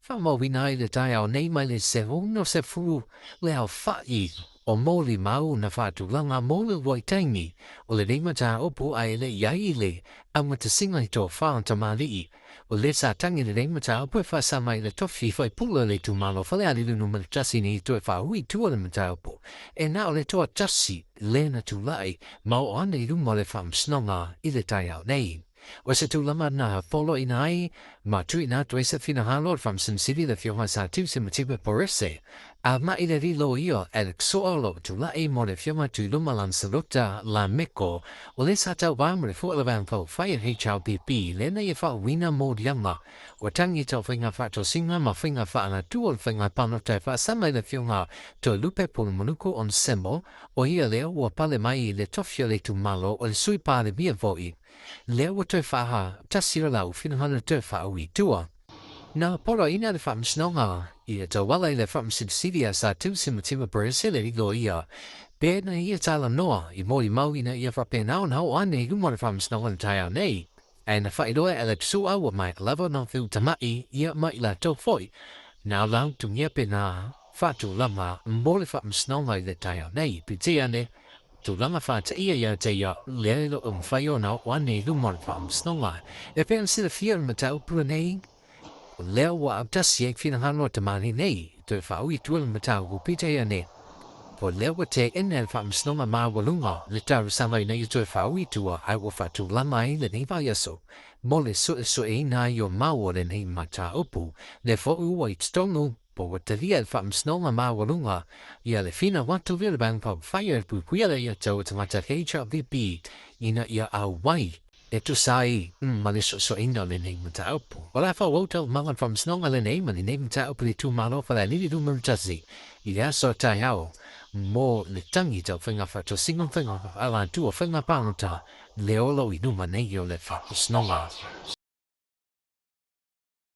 Famo vinai le tai auai mai le se no se fu le au fai o molimau na fatulanga mole waitangi o le reimata opu ai le iai le amatasinga I tō whaantamari o le sa tangi le reimata opu e whasa mai le tofi fai pula le tumalo fale alilu no matasi ni to e whahui tua le mata opu e na o le toa tasi le na tulai ma o ane I lumo le whamsnonga I le tai auai. O se tūlama na polo ina ai, ma tu ina tu esa fina halor from Sin City the fio sa tu se matiba porese. A ma ina rilo io soalo tu la e mo le fioma tu luma lancelota la meko, o le sa tau bam le fu le van fo fire HLPP le na ye fa wina mod yama. O tangi to finga fato singa ma finga fa na tu o finga panota fa sama le fioma to lupe pol monuko on sembo, o ia leo o pale mai le tofio le tu malo o le sui pa le via voi. Leo o te whaha, tasira lau whinuhana te whaui tua. Nā poro ina le whamsnonga, I te wala I le whamsidsidia sa tu simatima peresele I go ia. Pēna ia tala noa, I mori mau ina ia whapenau nau ane I lumore whamsnonga na tai au nei. E na whairoa e le tusua wa mai lava na whiu tamai ia mai la tau foi. Nā lau tungia pēnā, whatu lama, mbole whamsnonga I le tai au nei, pitia ne. Tu lama fata ia te ia lelo whaio na wane lumon whamsnonga. E pēn sila fia matau pula nei. Leo wa abtasi e fina hano te mani nei. Te whaui tuala matau kupita ia ne. Po leo te ene whamsnonga maa walunga. Le taru samai nei te whaui tua ai wa fatu lama I le nei vaiaso. Mole so e na yo mau le nei mata upu. Le fo ua I stongu. Po wata lia e whamsnonga maa walunga. Ia le fina watu vile bang pa whaia pu kuiala ia tau te mata hecha vipi. Ina ia auai. E tu sai, mali so ina le nei mata upu. Wala fa wotel malan whamsnonga le nei mani nei mata upu le tu malo fa la niri du murtasi. I rea so tai hao. Mo le tangi tau whinga whato singon whinga ala tu o whinga panota. Le olo I numa nei o le whamsnonga.